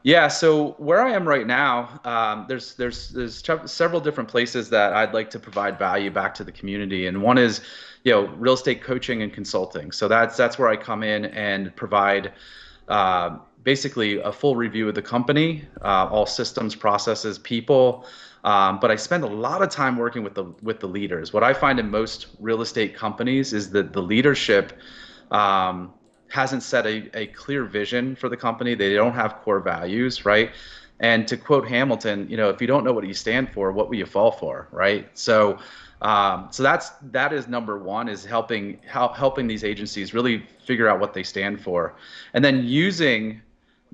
Yeah, so where I am right now, there's several different places that I'd like to provide value back to the community, and one is, real estate coaching and consulting. So that's where I come in and provide basically a full review of the company, all systems, processes, people. But I spend a lot of time working with the leaders. What I find in most real estate companies is that the leadership um, hasn't set a clear vision for the company. They don't have core values, right? And to quote Hamilton, if you don't know what you stand for, what will you fall for, right? So that is number one, is helping these agencies really figure out what they stand for, and then using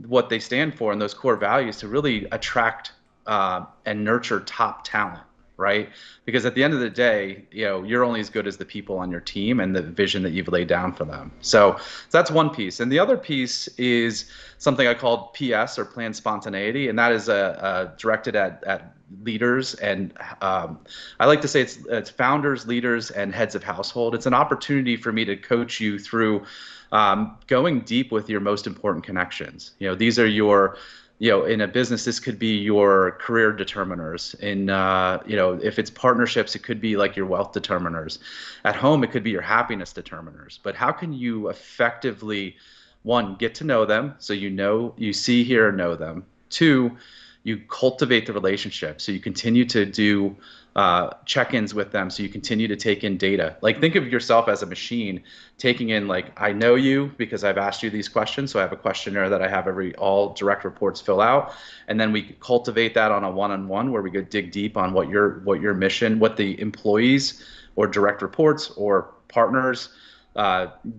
what they stand for and those core values to really attract and nurture top talent, right? Because at the end of the day, you're only as good as the people on your team and the vision that you've laid down for them. So that's one piece, and the other piece is something I called PS, or planned spontaneity, and that is directed at leaders, and I like to say it's founders, leaders, and heads of household. It's an opportunity for me to coach you through going deep with your most important connections. These are your, in a business, this could be your career determiners. If it's partnerships, it could be like your wealth determiners. At home, it could be your happiness determiners. But how can you effectively, one, get to know them, so you see, hear, know them. Two, you cultivate the relationship, so you continue to do check-ins with them, so you continue to take in data. Like, think of yourself as a machine taking in, like, I know you because I've asked you these questions, so I have a questionnaire that I have all direct reports fill out, and then we cultivate that on a one-on-one where we go dig deep on what your mission, what the employees or direct reports or partners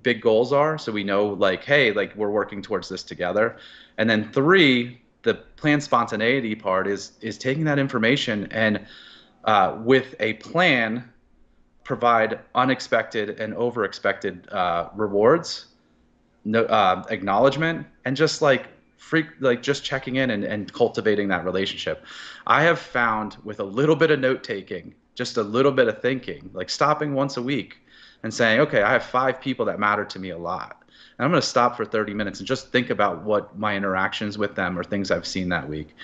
big goals are, so we know, like, hey, like, we're working towards this together. And then three, the planned spontaneity part is taking that information and with a plan, provide unexpected and over expected rewards, no, acknowledgement, and just just checking in and cultivating that relationship. I have found, with a little bit of note taking, just a little bit of thinking, like stopping once a week and saying, okay, I have 5 people that matter to me a lot. And I'm going to stop for 30 minutes and just think about what my interactions with them or things I've seen that week.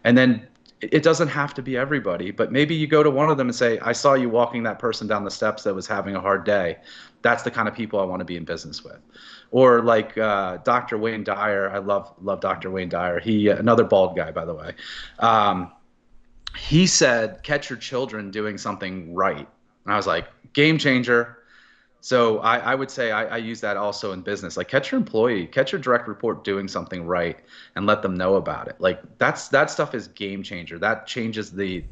And then it doesn't have to be everybody, but maybe you go to one of them and say, I saw you walking that person down the steps that was having a hard day. That's the kind of people I want to be in business with. Or like Dr. Wayne Dyer. I love Dr. Wayne Dyer. He, another bald guy, by the way. Um, he said, catch your children doing something right. And I was like, game changer. So I would say I use that also in business. Like, catch your direct report doing something right, and let them know about it. Like, that stuff is game changer. That changes the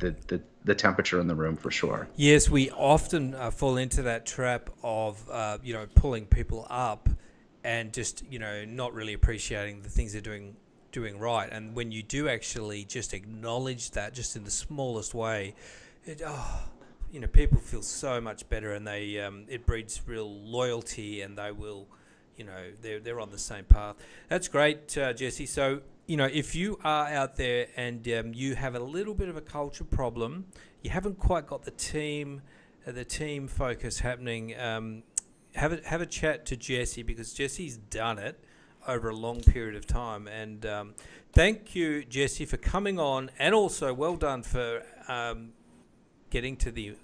temperature in the room for sure. Yes, we often fall into that trap of pulling people up and just not really appreciating the things they're doing right. And when you do actually just acknowledge that, just in the smallest way, people feel so much better, and they it breeds real loyalty, and they will, they're on the same path. That's great, Jesse. So if you are out there and you have a little bit of a culture problem, you haven't quite got the team focus happening. Have a chat to Jesse, because Jesse's done it over a long period of time. And thank you, Jesse, for coming on, and also well done for getting to the